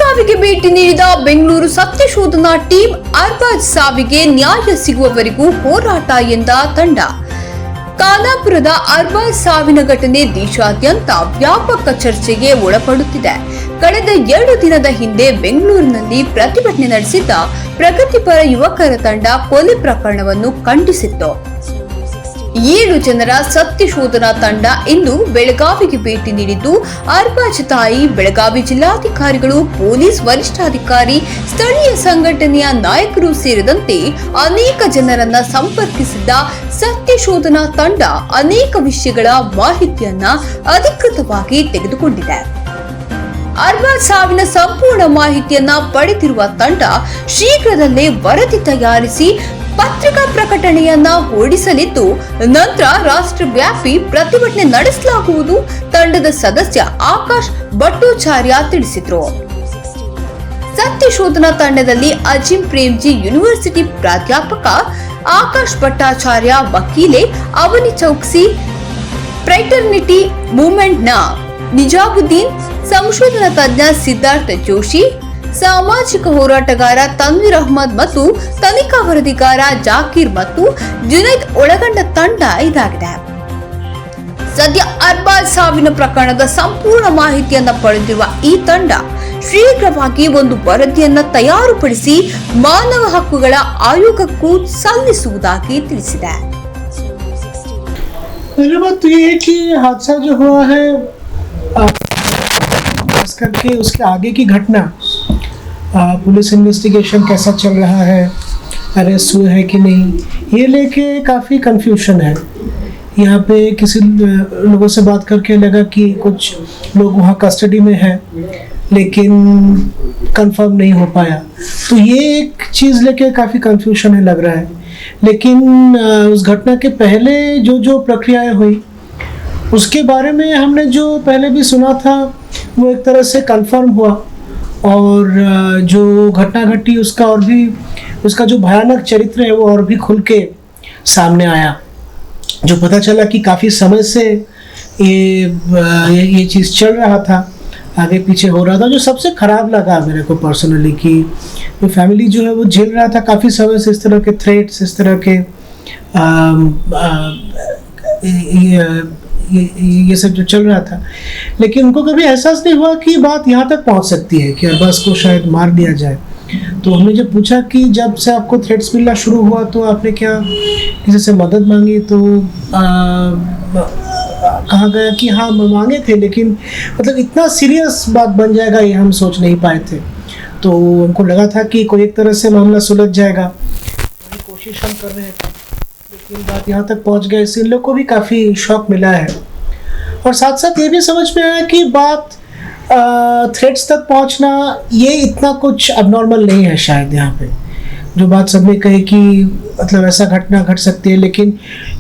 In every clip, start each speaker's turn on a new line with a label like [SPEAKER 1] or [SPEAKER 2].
[SPEAKER 1] ಬೆಳಗಾವಿಗೆ ಭೇಟಿ ನೀಡಿದ ಬೆಂಗಳೂರು ಸತ್ಯಶೋಧನಾ ಟೀಮ್ ಅರ್ಬಾಜ್ ಸಾವಿಗೆ ನ್ಯಾಯ ಸಿಗುವವರೆಗೂ ಹೋರಾಟ ಎಂದ ತಂಡ. ಖಾನಾಪುರದ ಅರ್ಬಾಜ್ ಸಾವಿನ ಘಟನೆ ದೇಶಾದ್ಯಂತ ವ್ಯಾಪಕ ಚರ್ಚೆಗೆ ಒಳಪಡುತ್ತಿದೆ. ಕಳೆದ 2 ದಿನದ ಹಿಂದೆ ಬೆಂಗಳೂರಿನಲ್ಲಿ ಪ್ರತಿಭಟನೆ ನಡೆಸಿದ್ದ ಪ್ರಗತಿಪರ ಯುವಕರ ತಂಡ ಕೊಲೆ ಪ್ರಕರಣವನ್ನು ಖಂಡಿಸಿತ್ತು. 7 ಜನರ ಸತ್ಯಶೋಧನಾ ತಂಡ ಇಂದು ಬೆಳಗಾವಿಗೆ ಭೇಟಿ ನೀಡಿದ್ದು, ಅರ್ಬಾಜ್ ತಾಯಿ, ಬೆಳಗಾವಿ ಜಿಲ್ಲಾಧಿಕಾರಿಗಳು, ಪೊಲೀಸ್ ವರಿಷ್ಠಾಧಿಕಾರಿ, ಸ್ಥಳೀಯ ಸಂಘಟನೆಯ ನಾಯಕರು ಸೇರಿದಂತೆ ಅನೇಕ ಜನರನ್ನ ಸಂಪರ್ಕಿಸಿದ್ದ ಸತ್ಯಶೋಧನಾ ತಂಡ ಅನೇಕ ವಿಷಯಗಳ ಮಾಹಿತಿಯನ್ನ ಅಧಿಕೃತವಾಗಿ ತೆಗೆದುಕೊಂಡಿದೆ. ಅರ್ಬಾಜ್ ಸಾವಿನ ಸಂಪೂರ್ಣ ಮಾಹಿತಿಯನ್ನ ಪಡೆದಿರುವ ತಂಡ ಶೀಘ್ರದಲ್ಲೇ ವರದಿ ತಯಾರಿಸಿ ಪತ್ರಿಕಾ ಪ್ರಕಟಣೆಯನ್ನ ಹೊರಡಿಸಲಿದ್ದು, ನಂತರ ರಾಷ್ಟ್ರವ್ಯಾಪಿ ಪ್ರತಿಭಟನೆ ನಡೆಸಲಾಗುವುದು. ತಂಡದ ಸದಸ್ಯ ಆಕಾಶ್ ಭಟ್ಟೋಚಾರ್ಯ ತಿಳಿಸಿದರು. ಸತ್ಯಶೋಧನಾ ತಂಡದಲ್ಲಿ ಅಜಿಂ ಪ್ರೇಮ್ಜಿ ಯೂನಿವರ್ಸಿಟಿ ಪ್ರಾಧ್ಯಾಪಕ, ಆಕಾಶ್ ಭಟ್ಟಾಚಾರ್ಯ ವಕೀಲೆ, ಅವನಿ ಚೌಕ್ಸಿ ಫ್ರೈಟರ್ನಿಟಿ ಮೂವ್ಮೆಂಟ್ನ ನಿಜಾಮುದ್ದೀನ್, ಸಂಶೋಧನಾ ತಜ್ಞ ಸಿದ್ಧಾರ್ಥ ಜೋಶಿ, ಸಾಮಾಜಿಕ ಹೋರಾಟಗಾರ ತನ್ವೀರ್ ಅಹ್ಮದ್ ಮತ್ತು ತನಿಖಾ ವರದಿಗಾರ ಜಾಕೀರ್ ಮತ್ತು ಜುನೈದ್ ಒಳಗೊಂಡ ತಂಡ ಇದಾಗಿದೆ. ಸದ್ಯ ಅರ್ಬಾಜ್ ಸಾವಿನ ಪ್ರಕರಣದ ಸಂಪೂರ್ಣ ಮಾಹಿತಿಯನ್ನ ಪಡೆದಿರುವ ಈ ತಂಡ ಶೀಘ್ರವಾಗಿ ಒಂದು ವರದಿಯನ್ನ ತಯಾರುಪಡಿಸಿ ಮಾನವ ಹಕ್ಕುಗಳ ಆಯೋಗಕ್ಕೂ ಸಲ್ಲಿಸುವುದಾಗಿ ತಿಳಿಸಿದೆ.
[SPEAKER 2] हादसा जो हुआ है खास करके उसके आगे की घटना, पुलिस इन्वेस्टिगेशन कैसा चल रहा है, अरेस्ट हुए हैं कि नहीं, ये लेके काफ़ी कंफ्यूजन है. यहाँ पे किसी लोगों से बात करके लगा कि कुछ लोग वहाँ कस्टडी में हैं, लेकिन कंफर्म नहीं हो पाया. तो ये एक चीज़ लेके काफ़ी कंफ्यूजन है लग रहा है. लेकिन उस घटना के पहले जो प्रक्रियाएं हुई उसके बारे में हमने जो पहले भी सुना था वो एक तरह से कंफर्म हुआ, और जो घटना घटी उसका और भी उसका जो भयानक चरित्र है वो और भी खुल के सामने आया. जो पता चला कि काफ़ी समय से ये चीज़ चल रहा था, आगे पीछे हो रहा था. जो सबसे ख़राब लगा मेरे को पर्सनली कि जो फैमिली जो है वो झेल रहा था काफ़ी समय से इस तरह के थ्रेट्स, इस तरह के ये सब जो चल रहा था, लेकिन उनको कभी एहसास नहीं हुआ कि बात यहाँ तक पहुँच सकती है कि अरबाज को शायद मार दिया जाए. तो हमने जब पूछा कि जब से आपको थ्रेट्स मिलना शुरू हुआ तो आपने क्या किसी से मदद मांगी, तो कहा गया कि हाँ मांगे थे, लेकिन मतलब इतना सीरियस बात बन जाएगा ये हम सोच नहीं पाए थे. तो हमको लगा था कि कोई एक तरह से मामला सुलझ जाएगा, कोशिश हम कर रहे थे, लेकिन बात यहाँ तक पहुँच गई. इससे इन लोग को भी काफ़ी शॉक मिला है, और साथ साथ ये भी समझ में आया कि बात थ्रेट्स तक पहुँचना ये इतना कुछ अबनॉर्मल नहीं है शायद. यहाँ पे जो बात सबने कही कि मतलब ऐसा घटना घट सकती है, लेकिन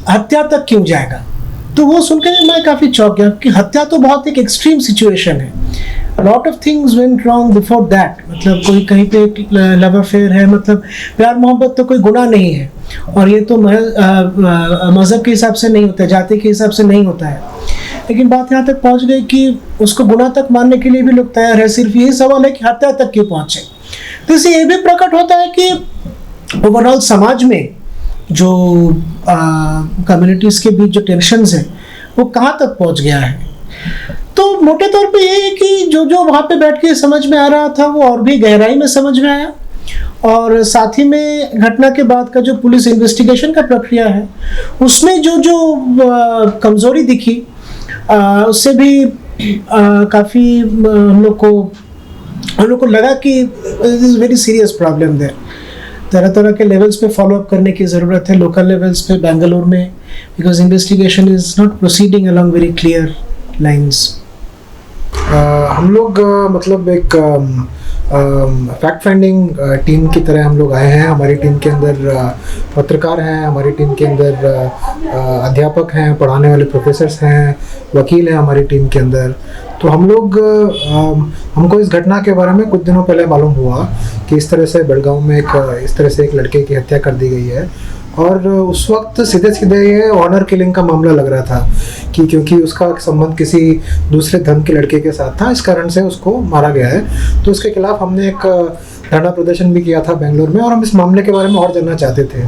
[SPEAKER 2] हत्या तक क्यों जाएगा, तो वो सुनकर मैं काफ़ी चौंक गया कि हत्या तो बहुत एक एक्सट्रीम सिचुएशन है. Lot of things went wrong before that. मतलब कोई कहीं पे लव अफेयर है, मतलब प्यार मोहब्बत तो कोई गुनाह नहीं है, और ये तो मज़हब के हिसाब से नहीं होता है, जाति के हिसाब से नहीं होता है. लेकिन बात यहाँ तक पहुँच गई कि उसको गुनाह तक मानने के लिए भी लोग तैयार है. सिर्फ यही सवाल है कि हत्या तक क्यों पहुँचे. तो इससे ये भी प्रकट होता है कि ओवरऑल समाज में जो कम्युनिटीज़ के बीच जो टेंशन्स हैं वो कहाँ तक पहुँच गया है. तो मोटे तौर पे ये है कि जो वहाँ पे बैठ के समझ में आ रहा था वो और भी गहराई में समझ में आया, और साथ ही में घटना के बाद का जो पुलिस इन्वेस्टिगेशन का प्रक्रिया है उसमें जो कमज़ोरी दिखी, उससे भी काफ़ी हम लोग को लगा कि this is very serious problem there. तरह तरह के लेवल्स पे फॉलो अप करने की ज़रूरत है, लोकल लेवल्स पे बेंगलुरु में, because investigation is not proceeding along very clear lines.
[SPEAKER 3] हम लोग मतलब एक फैक्ट फाइंडिंग टीम की तरह हम लोग आए हैं. हमारी टीम के अंदर पत्रकार हैं, हमारी टीम के अंदर अध्यापक हैं, पढ़ाने वाले प्रोफेसर्स हैं, वकील हैं हमारी टीम के अंदर. तो हम लोग हमको इस घटना के बारे में कुछ दिनों पहले मालूम हुआ कि इस तरह से बेलगांव में इस तरह से एक लड़के की हत्या कर दी गई है, और उस वक्त सीधे सीधे ये ऑनर किलिंग का मामला लग रहा था कि क्योंकि उसका संबंध किसी दूसरे धर्म के लड़के के साथ था, इस कारण से उसको मारा गया है। तो उसके खिलाफ हमने एक धरना प्रदर्शन भी किया था बेंगलोर में, और हम इस मामले के बारे में और जानना चाहते थे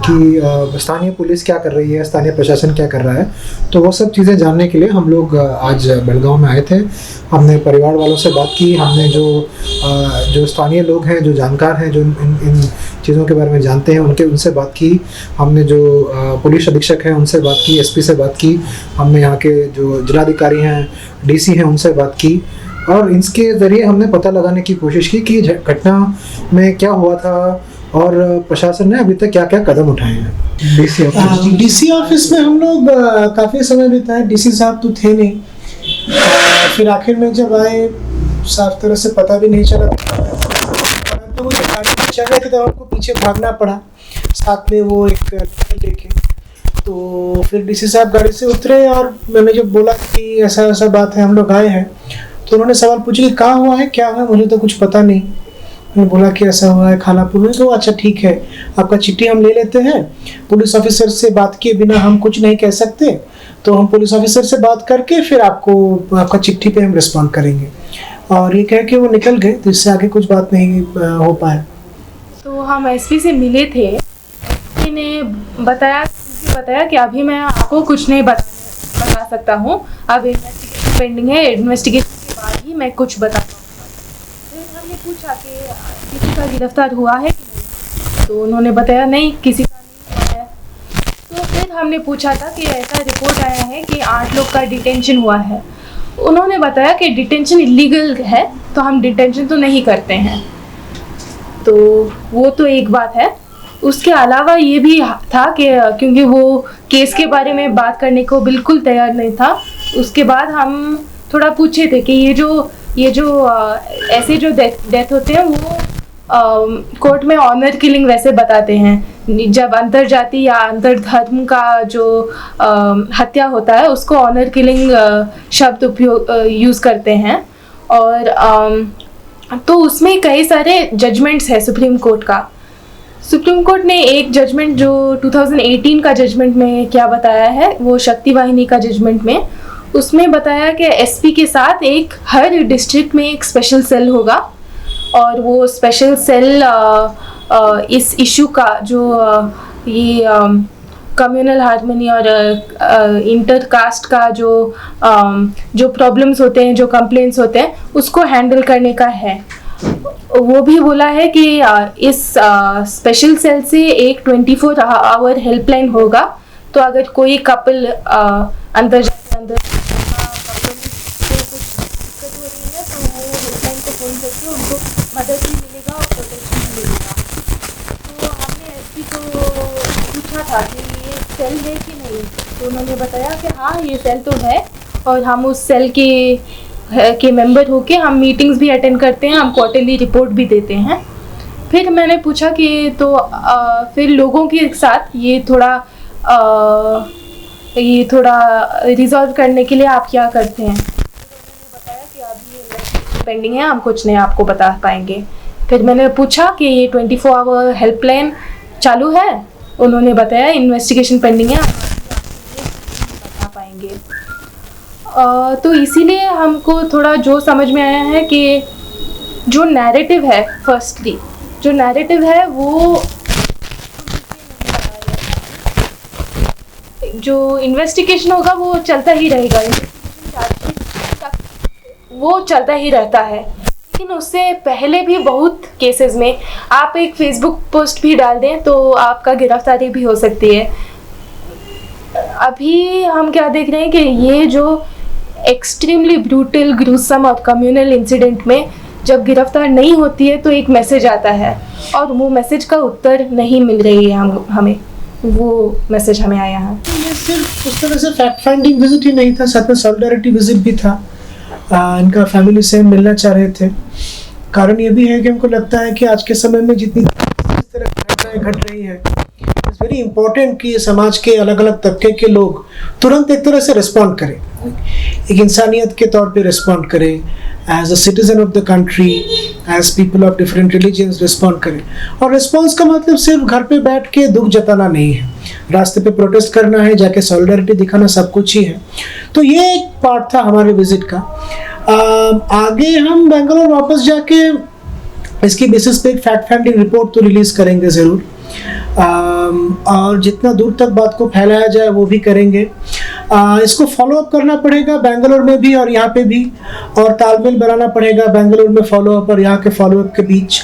[SPEAKER 3] कि स्थानीय पुलिस क्या कर रही है, स्थानीय प्रशासन क्या कर रहा है। तो वो सब चीज़ें जानने के लिए हम लोग आज बेलगांव में आए थे। हमने परिवार वालों से बात की, हमने जो स्थानीय लोग हैं, जो जानकार हैं, जो इन चीज़ों के बारे में जानते हैं, उनसे बात की। हमने जो पुलिस अधीक्षक हैं उनसे बात की, एसपी से बात की, हमने यहाँ के जो जिलाधिकारी हैं, डीसी हैं, उनसे बात की, और इसके ज़रिए हमने पता लगाने की कोशिश की कि घटना में क्या हुआ था और प्रशासन ने अभी तक क्या क्या कदम उठाए हैं।
[SPEAKER 2] डीसी ऑफिस में हम लोग काफ़ी समय बिताए। डीसी साहब तो थे नहीं, फिर आखिर में जब आए साफ तरह से पता भी नहीं चला, तो वो गाड़ी चल रहे थे तो हमको पीछे भागना पड़ा, साथ में वो एक लेके। तो फिर डीसी साहब गाड़ी से उतरे और मैंने जब बोला कि ऐसा ऐसा बात है, हम लोग आए हैं, तो उन्होंने सवाल पूछा कि कहाँ हुआ है, क्या हुआ, मुझे तो कुछ पता नहीं। मैंने बोला कि ऐसा हुआ है खालापुर में। तो अच्छा ठीक है, आपका चिट्ठी हम ले लेते हैं, पुलिस ऑफिसर से बात किए बिना हम कुछ नहीं कह सकते, तो हम पुलिस ऑफिसर से बात करके फिर आपका चिट्ठी पे हम रिस्पॉन्ड करेंगे। और ये कह के वो निकल गए, तो इससे आगे कुछ बात नहीं हो पाया।
[SPEAKER 4] तो हम एसपी से मिले थे, एसपी ने बताया कि अभी मैं आपको कुछ नहीं बता सकता हूँ, अब इन्वेस्टिगेशन पेंडिंग है, इन्वेस्टिगेशन के बाद ही मैं कुछ बता पाऊँगा। फिर हमने पूछा कि किसी का गिरफ्तार हुआ है कि नहीं, तो उन्होंने बताया नहीं, किसी का नहीं हुआ है। तो फिर हमने पूछा था कि ऐसा रिपोर्ट आया है कि 8 लोग का डिटेंशन हुआ है। उन्होंने बताया कि डिटेंशन इलीगल है, तो हम डिटेंशन तो नहीं करते हैं। तो वो तो एक बात है। उसके अलावा ये भी था कि क्योंकि वो केस के बारे में बात करने को बिल्कुल तैयार नहीं था, उसके बाद हम थोड़ा पूछे थे कि ये जो ऐसे जो डेथ होते हैं वो कोर्ट में ऑनर किलिंग वैसे बताते हैं। जब अंतर जाति या अंतर धर्म का जो हत्या होता है उसको ऑनर किलिंग शब्द उपयोग यूज़ करते हैं। और तो उसमें कई सारे जजमेंट्स है सुप्रीम कोर्ट का। सुप्रीम कोर्ट ने एक जजमेंट जो 2018 का जजमेंट में क्या बताया है, वो शक्ति वाहिनी का जजमेंट में उसमें बताया कि एसपी के साथ हर डिस्ट्रिक्ट में एक स्पेशल सेल होगा, और वो स्पेशल सेल इस इशू का जो ये कम्युनल हार्मनी और इंटरकास्ट का जो प्रॉब्लम्स होते हैं, जो कंप्लेंट्स होते हैं, उसको हैंडल करने का है। वो भी बोला है कि इस स्पेशल सेल से एक 24 आवर हेल्पलाइन होगा, तो अगर कोई कपल अंदर कुछ दिक्कत हो रही है तो वो हेल्पलाइन को फ़ोन करके उनको मदद भी मिलेगा और प्रोटेक्शन भी मिलेगा। तो हमने एसपी को पूछा था कि ये सेल है कि नहीं, तो उन्होंने बताया कि हाँ ये सेल तो है, और हम उस सेल के मेंबर होके हम मीटिंग्स भी अटेंड करते हैं, हम क्वार्टरली रिपोर्ट भी देते हैं। फिर मैंने पूछा कि तो फिर लोगों के साथ ये थोड़ा रिजॉल्व करने के लिए आप क्या करते हैं। तो उन्होंने बताया कि अभी इन्वेस्टिगेशन पेंडिंग है, हम कुछ नहीं आपको बता पाएंगे। फिर मैंने पूछा कि ये 24 आवर हेल्पलाइन चालू है, उन्होंने बताया इन्वेस्टिगेशन पेंडिंग है, बता पाएंगे। तो इसीलिए हमको थोड़ा जो समझ में आया है कि जो नैरेटिव है, फर्स्टली जो नैरेटिव है वो जो इन्वेस्टिगेशन होगा वो चलता ही रहेगा, वो चलता ही रहता है। लेकिन उससे पहले भी बहुत केसेस में आप एक फेसबुक पोस्ट भी डाल दें तो आपका गिरफ्तारी भी हो सकती है। अभी हम क्या देख रहे हैं कि ये जो एक्सट्रीमली ब्रूटल, ग्रूसम और कम्युनल इंसिडेंट में जब गिरफ्तार नहीं होती है तो एक मैसेज आता है, और वो मैसेज का उत्तर नहीं मिल रही है हमें वो मैसेज हमें आया है।
[SPEAKER 2] ये सिर्फ उस तरह से फैक्ट फाइंडिंग विजिट ही नहीं था, साथ में सॉलिडारिटी विजिट भी था। इनका फैमिली से मिलना चाह रहे थे। कारण ये भी है कि हमको लगता है कि आज के समय में जितनी इस तरह की घटनाएं घट रही है, इट्स वेरी इंपॉर्टेंट कि समाज के अलग अलग तबके के लोग तुरंत एक तरह से रिस्पॉन्ड करें, एक इंसानियत के तौर पे रिस्पॉन्ड करें, as a citizen of the country, as people of different religions respond करें। और रिस्पॉन्स का मतलब सिर्फ घर पे बैठ के दुख जताना नहीं है, रास्ते पे प्रोटेस्ट करना है, जाके सॉलिडारिटी दिखाना, सब कुछ ही है। तो ये एक पार्ट था हमारे विजिट का। आगे हम बेंगलोर वापस जाके इसकी बेसिस पे एक फैक्ट फाइंडिंग रिपोर्ट तो रिलीज करेंगे ज़रूर, और जितना दूर तक बात को फैलाया जाए वो भी करेंगे। इसको फॉलो अप करना पड़ेगा बेंगलोर में भी और यहाँ पे भी, और तालमेल बनाना पड़ेगा बेंगलोर में फॉलो अप और यहाँ के फॉलो अप के बीच।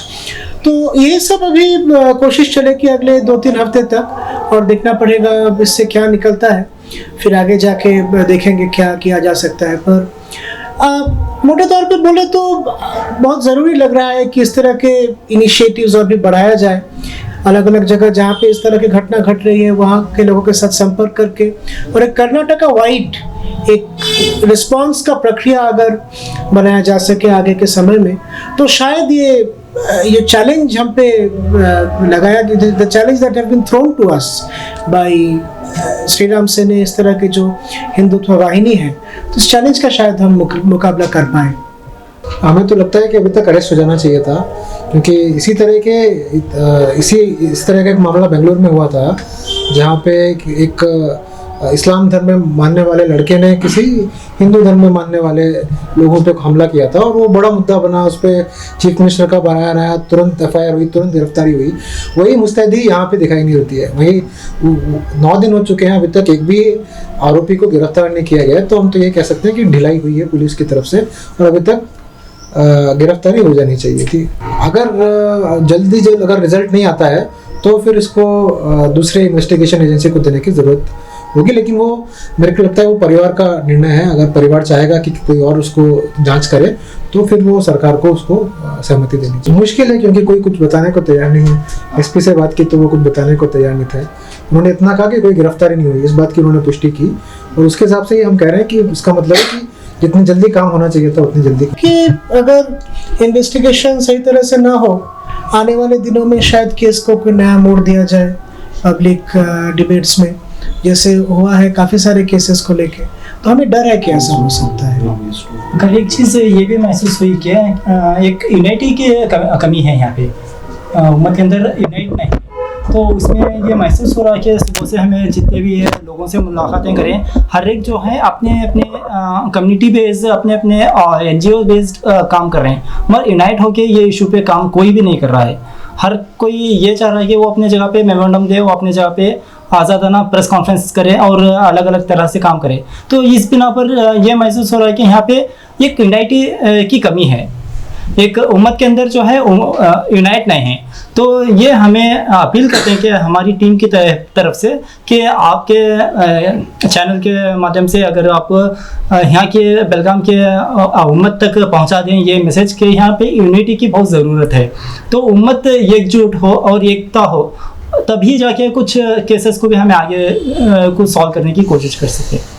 [SPEAKER 2] तो ये सब अभी कोशिश चलेगी अगले 2-3 हफ्ते तक, और देखना पड़ेगा इससे क्या निकलता है, फिर आगे जाके देखेंगे क्या किया जा सकता है। पर मोटे तौर पे बोले तो बहुत ज़रूरी लग रहा है कि इस तरह के इनिशिएटिव्स और भी बढ़ाया जाए, अलग अलग जगह जहाँ पे इस तरह की घटना घट रही है वहाँ के लोगों के साथ संपर्क करके, और एक कर्नाटका वाइड एक रिस्पांस का प्रक्रिया अगर बनाया जा सके आगे के समय में, तो शायद ये चैलेंज हम पे लगाया, the challenge that have been thrown to us by Shri Ram Sen ने, इस तरह की जो हिंदुत्व वाहिनी है, तो इस चैलेंज का शायद हम मुकाबला कर पाएँ।
[SPEAKER 3] हमें तो लगता है कि अभी तक अरेस्ट हो जाना चाहिए था, क्योंकि इस तरह का एक मामला बेंगलोर में हुआ था, जहाँ पे एक इस्लाम धर्म में मानने वाले लड़के ने किसी हिंदू धर्म में मानने वाले लोगों पे हमला किया था, और वो बड़ा मुद्दा बना, उस पर चीफ मिनिस्टर का बयान आया, तुरंत FIR हुई, तुरंत गिरफ्तारी हुई। वही मुस्तैदी यहाँ पे दिखाई नहीं देती है। वही 9 दिन हो चुके हैं, अभी तक एक भी आरोपी को गिरफ्तार नहीं किया गया, तो हम तो ये कह सकते हैं कि ढिलाई हुई है पुलिस की तरफ से, और अभी तक गिरफ्तारी हो जानी चाहिए थी। अगर जल्दी अगर रिजल्ट नहीं आता है तो फिर इसको दूसरे इन्वेस्टिगेशन एजेंसी को देने की ज़रूरत होगी, लेकिन वो मेरे को लगता है वो परिवार का निर्णय है। अगर परिवार चाहेगा कि कोई और उसको जांच करे तो फिर वो सरकार को उसको सहमति देनी चाहिए। मुश्किल है क्योंकि कोई कुछ बताने को तैयार नहीं है। SP से बात की तो वो कुछ बताने को तैयार नहीं थे। उन्होंने इतना कहा कि कोई गिरफ्तारी नहीं हुई, इस बात की उन्होंने पुष्टि की, और उसके हिसाब से ही हम कह रहे हैं कि उसका मतलब है कि जितनी जल्दी काम होना चाहिए था उतनी जल्दी।
[SPEAKER 2] कि अगर इन्वेस्टिगेशन सही तरह से ना हो, आने वाले दिनों में शायद केस को कोई नया मोड़ दिया जाए पब्लिक डिबेट्स में, जैसे हुआ है काफ़ी सारे केसेस को लेके। तो हमें डर है कि ऐसा हो सकता है।
[SPEAKER 5] कल एक चीज़ ये भी महसूस हुई कि एक यूनिटी की कमी है यहाँ पे, उम्मत के अंदर यूनाइट नहीं, तो उसमें ये महसूस हो रहा है कि सुबह से हमें जितने भी लोगों से मुलाकातें करें, हर एक जो है अपने अपने कम्युनिटी बेस्ड, अपने अपने NGO बेस्ड काम कर रहे हैं, मगर यूनाइट होके ये इशू पे काम कोई भी नहीं कर रहा है। हर कोई ये चाह रहा है कि वो अपने जगह पे मेमोरेंडम दे, वो अपने जगह पे आज़ादाना प्रेस कॉन्फ्रेंस करे और अलग अलग तरह से काम करे। तो इस बिना पर यह महसूस हो रहा है कि यहाँ पे एक यूनाइटी की कमी है, एक उम्मत के अंदर जो है यूनाइट नहीं है। तो ये हमें अपील करते हैं कि हमारी टीम की तरफ से कि आपके चैनल के माध्यम से अगर आप यहाँ के बेलगाम के उम्मत तक पहुँचा दें ये मैसेज कि यहाँ पे यूनिटी की बहुत ज़रूरत है, तो उम्मत एकजुट हो और एकता हो, तभी जाके कुछ केसेस को भी हमें आगे कुछ सॉल्व करने की कोशिश कर सकते हैं।